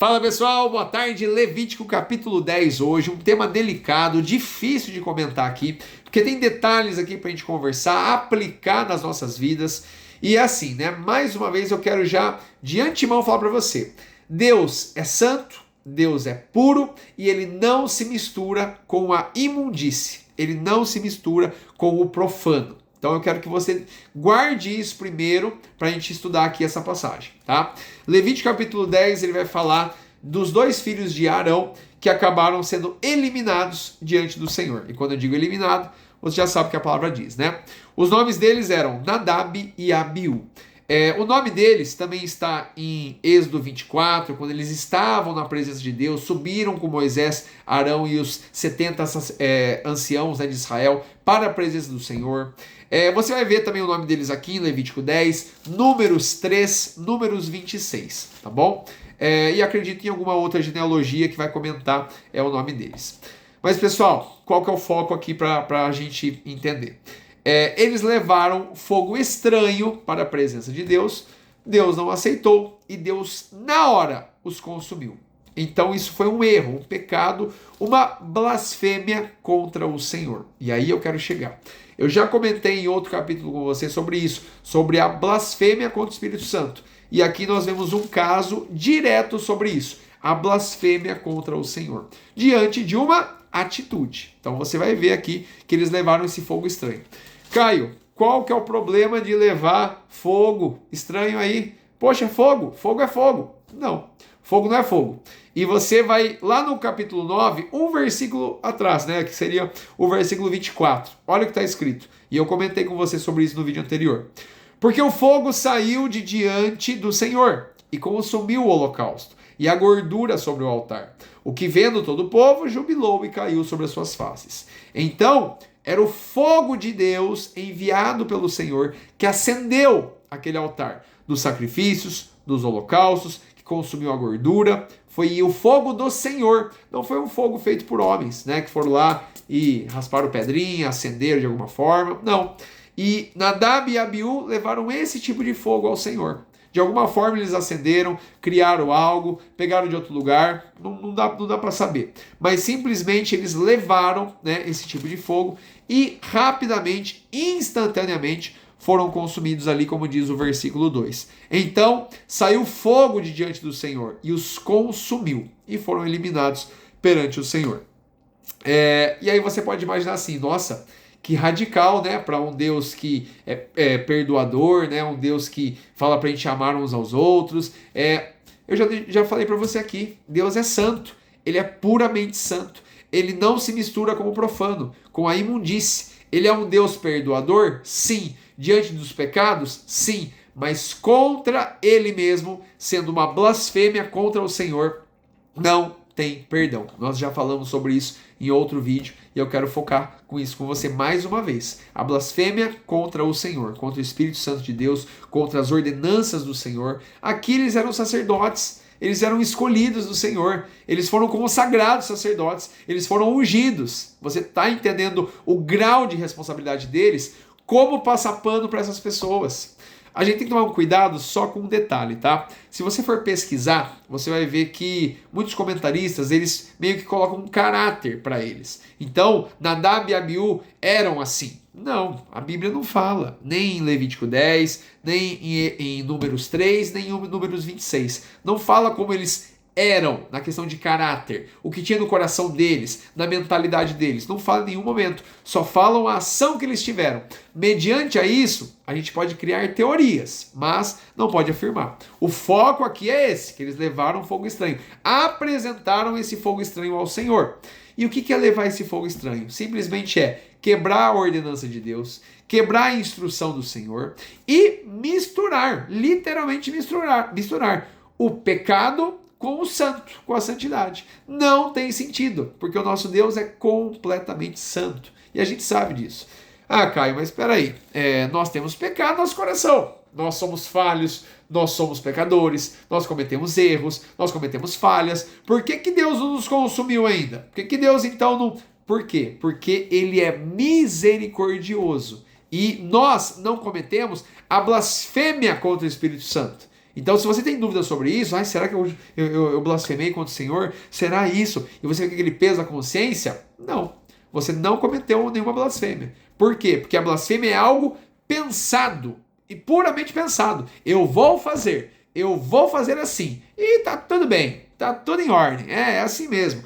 Fala pessoal, boa tarde. Levítico capítulo 10 hoje, um tema delicado, difícil de comentar aqui, porque tem detalhes aqui para a gente conversar, aplicar nas nossas vidas. E é assim, né? Mais uma vez eu quero já de antemão falar para você, Deus é santo, Deus é puro e ele não se mistura com a imundície, ele não se mistura com o profano. Então eu quero que você guarde isso primeiro para a gente estudar aqui essa passagem, tá? Levítico capítulo 10, ele vai falar dos dois filhos de Arão que acabaram sendo eliminados diante do Senhor. E quando eu digo eliminado, você já sabe o que a palavra diz, né? Os nomes deles eram Nadab e Abiú. O nome deles também está em Êxodo 24, quando eles estavam na presença de Deus, subiram com Moisés, Arão e os 70 anciãos, né, de Israel para a presença do Senhor. Você vai ver também o nome deles aqui em Levítico 10, Números 3, Números 26, tá bom? E acredito em alguma outra genealogia que vai comentar o nome deles. Mas pessoal, qual que é o foco aqui para a gente entender? Eles levaram fogo estranho para a presença de Deus, Deus não aceitou e Deus na hora os consumiu. Então isso foi um erro, um pecado, uma blasfêmia contra o Senhor. E aí eu quero chegar. Eu já comentei em outro capítulo com você sobre isso, sobre a blasfêmia contra o Espírito Santo. E aqui nós vemos um caso direto sobre isso, a blasfêmia contra o Senhor, diante de uma atitude. Então você vai ver aqui que eles levaram esse fogo estranho. Caio, qual que é o problema de levar fogo estranho aí? Poxa, fogo é fogo. Não, fogo não é fogo. E você vai lá no capítulo 9, um versículo atrás, né? Que seria o versículo 24. Olha o que está escrito. E eu comentei com você sobre isso no vídeo anterior. Porque o fogo saiu de diante do Senhor e consumiu o holocausto e a gordura sobre o altar. O que vendo todo o povo jubilou e caiu sobre as suas faces. Então, era o fogo de Deus enviado pelo Senhor que acendeu aquele altar dos sacrifícios, dos holocaustos, que consumiu a gordura. Foi o fogo do Senhor, não foi um fogo feito por homens, né, que foram lá e rasparam pedrinha, acenderam de alguma forma, não. E Nadab e Abiú levaram esse tipo de fogo ao Senhor. De alguma forma eles acenderam, criaram algo, pegaram de outro lugar, não dá para saber. Mas simplesmente eles levaram, né, esse tipo de fogo e rapidamente, instantaneamente, foram consumidos ali, como diz o versículo 2. Então saiu fogo de diante do Senhor e os consumiu e foram eliminados perante o Senhor. E aí você pode imaginar assim, nossa, que radical, né, para um Deus que é perdoador, né, um Deus que fala para a gente amar uns aos outros. Eu já falei para você aqui, Deus é santo, ele é puramente santo, ele não se mistura com o profano, com a imundície. Ele é um Deus perdoador? Sim. Diante dos pecados? Sim. Mas contra ele mesmo, sendo uma blasfêmia contra o Senhor, não tem perdão. Nós já falamos sobre isso em outro vídeo e eu quero focar com isso com você mais uma vez. A blasfêmia contra o Senhor, contra o Espírito Santo de Deus, contra as ordenanças do Senhor. Aqui eles eram sacerdotes, eles eram escolhidos do Senhor, eles foram consagrados sacerdotes, eles foram ungidos. Você está entendendo o grau de responsabilidade deles? Como passar pano para essas pessoas? A gente tem que tomar um cuidado só com um detalhe, tá? Se você for pesquisar, você vai ver que muitos comentaristas, eles meio que colocam um caráter para eles. Então, Nadab e Abiú eram assim. Não, a Bíblia não fala, nem em Levítico 10, nem em Números 3, nem em Números 26. Não fala como eles eram na questão de caráter, o que tinha no coração deles, na mentalidade deles. Não fala em nenhum momento, só falam a ação que eles tiveram. Mediante a isso, a gente pode criar teorias, mas não pode afirmar. O foco aqui é esse, que eles levaram fogo estranho, apresentaram esse fogo estranho ao Senhor. E o que é levar esse fogo estranho? Simplesmente é quebrar a ordenança de Deus, quebrar a instrução do Senhor e misturar, literalmente misturar o pecado com o santo, com a santidade. Não tem sentido, porque o nosso Deus é completamente santo. E a gente sabe disso. Ah, Caio, mas espera aí. Nós temos pecado no nosso coração. Nós somos falhos, nós somos pecadores, nós cometemos erros, nós cometemos falhas. Por que Deus não nos consumiu ainda? Por que Deus então não... Por quê? Porque ele é misericordioso. E nós não cometemos a blasfêmia contra o Espírito Santo. Então, se você tem dúvida sobre isso, será que eu blasfemei contra o Senhor? Será isso? E você tem aquele peso na consciência? Não. Você não cometeu nenhuma blasfêmia. Por quê? Porque a blasfêmia é algo pensado e puramente pensado. Eu vou fazer assim. E tá tudo bem, tá tudo em ordem. É assim mesmo.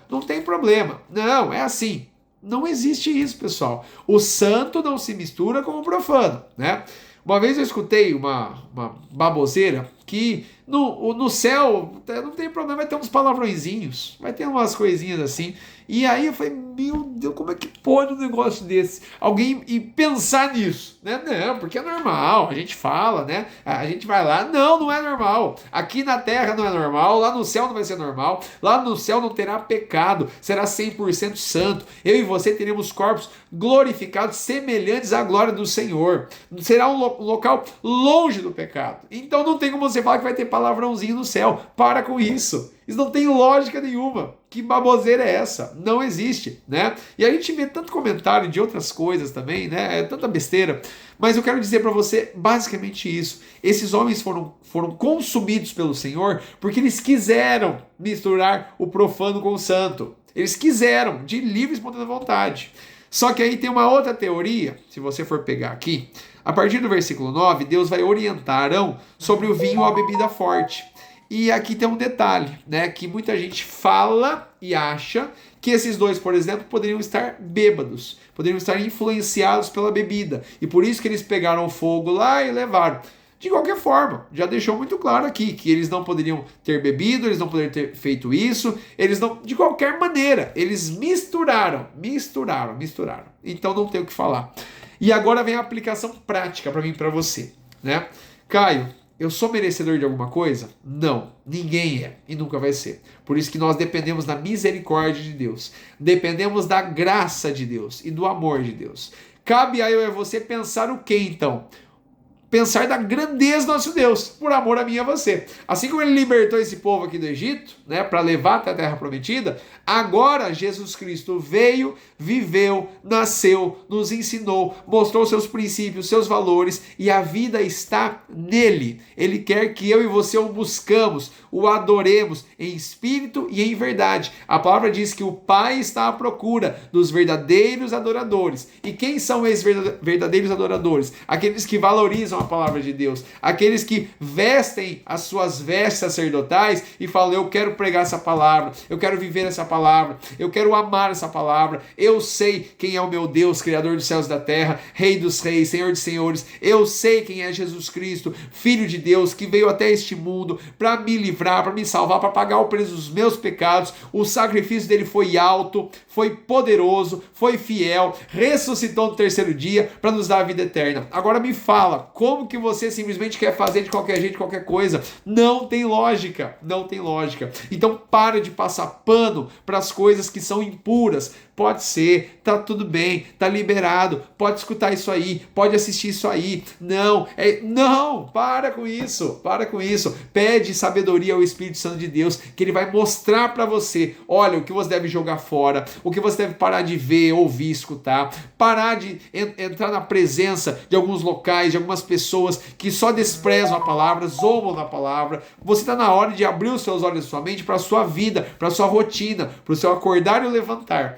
Não tem problema. Não, é assim. Não existe isso, pessoal. O santo não se mistura com o profano, né? Uma vez eu escutei uma baboseira que no céu não tem problema, vai ter uns palavrõezinhos, vai ter umas coisinhas assim. E aí eu falei, meu Deus, como é que pode um negócio desse? Alguém e pensar nisso, né? Não, porque é normal, a gente fala, né? A gente vai lá, não é normal. Aqui na terra não é normal, lá no céu não vai ser normal, lá no céu não terá pecado, será 100% santo. Eu e você teremos corpos glorificados, semelhantes à glória do Senhor. Será um local longe do pecado. Então não tem como você falar que vai ter palavrãozinho no céu. Para com isso. Isso não tem lógica nenhuma. Que baboseira é essa? Não existe, né? E a gente vê tanto comentário de outras coisas também, né? É tanta besteira. Mas eu quero dizer para você basicamente isso. Esses homens foram consumidos pelo Senhor porque eles quiseram misturar o profano com o santo. Eles quiseram, de livre e espontânea vontade. Só que aí tem uma outra teoria, se você for pegar aqui, a partir do versículo 9, Deus vai orientar Arão sobre o vinho ou a bebida forte. E aqui tem um detalhe, né, que muita gente fala e acha que esses dois, por exemplo, poderiam estar bêbados, poderiam estar influenciados pela bebida. E por isso que eles pegaram fogo lá e levaram. De qualquer forma, já deixou muito claro aqui que eles não poderiam ter bebido, eles não poderiam ter feito isso, eles não, de qualquer maneira, eles misturaram. Então não tem o que falar. E agora vem a aplicação prática para mim e para você, né? Caio, eu sou merecedor de alguma coisa? Não, ninguém é e nunca vai ser. Por isso que nós dependemos da misericórdia de Deus, dependemos da graça de Deus e do amor de Deus. Cabe a eu e a você pensar o que então? Pensar da grandeza do nosso Deus, por amor a mim e a você. Assim como ele libertou esse povo aqui do Egito, né, para levar até a terra prometida, agora Jesus Cristo veio, viveu, nasceu, nos ensinou, mostrou seus princípios, seus valores, e a vida está nele. Ele quer que eu e você o buscamos, o adoremos em espírito e em verdade. A palavra diz que o Pai está à procura dos verdadeiros adoradores. E quem são esses verdadeiros adoradores? Aqueles que valorizam a palavra de Deus, aqueles que vestem as suas vestes sacerdotais e falam, eu quero pregar essa palavra, eu quero viver essa palavra, eu quero amar essa palavra, eu sei quem é o meu Deus, Criador dos céus e da terra, Rei dos reis, Senhor de senhores, eu sei quem é Jesus Cristo, Filho de Deus, que veio até este mundo para me livrar, para me salvar, para pagar o preço dos meus pecados. O sacrifício dele foi alto, foi poderoso, foi fiel, ressuscitou no terceiro dia para nos dar a vida eterna. Agora me fala, como que você simplesmente quer fazer de qualquer jeito, qualquer coisa? Não tem lógica, não tem lógica. Então para de passar pano para as coisas que são impuras. Pode ser, tá tudo bem, tá liberado, pode escutar isso aí, pode assistir isso aí. Não, para com isso, Pede sabedoria ao Espírito Santo de Deus, que ele vai mostrar para você, olha, o que você deve jogar fora, o que você deve parar de ver, ouvir, escutar, parar de entrar na presença de alguns locais, de algumas pessoas que só desprezam a palavra, zombam da palavra. Você está na hora de abrir os seus olhos e sua mente para a sua vida, para a sua rotina, para o seu acordar e o levantar.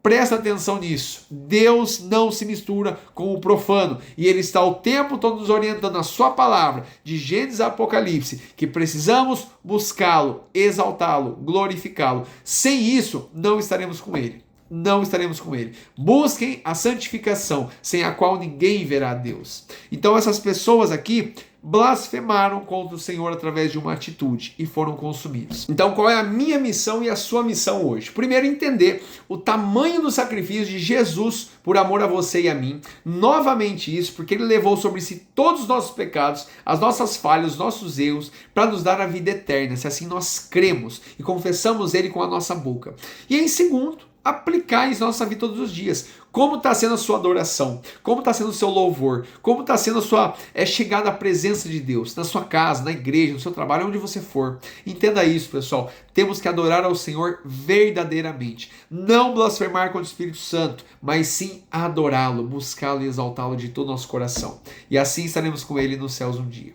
Presta atenção nisso. Deus não se mistura com o profano. E Ele está o tempo todo nos orientando na sua palavra, de Gênesis a Apocalipse, que precisamos buscá-lo, exaltá-lo, glorificá-lo. Sem isso, não estaremos com Ele. Não estaremos com Ele. Busquem a santificação, sem a qual ninguém verá a Deus. Então essas pessoas aqui blasfemaram contra o Senhor através de uma atitude e foram consumidos. Então qual é a minha missão e a sua missão hoje? Primeiro, entender o tamanho do sacrifício de Jesus por amor a você e a mim. Novamente isso, porque Ele levou sobre si todos os nossos pecados, as nossas falhas, os nossos erros, para nos dar a vida eterna, se assim nós cremos e confessamos Ele com a nossa boca. E em segundo, aplicar isso na nossa vida todos os dias. Como está sendo a sua adoração? Como está sendo o seu louvor? Como está sendo a sua chegada à presença de Deus? Na sua casa, na igreja, no seu trabalho, onde você for. Entenda isso, pessoal. Temos que adorar ao Senhor verdadeiramente. Não blasfemar contra o Espírito Santo, mas sim adorá-lo, buscá-lo e exaltá-lo de todo o nosso coração. E assim estaremos com Ele nos céus um dia.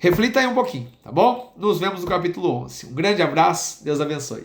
Reflita aí um pouquinho, tá bom? Nos vemos no capítulo 11. Um grande abraço, Deus abençoe.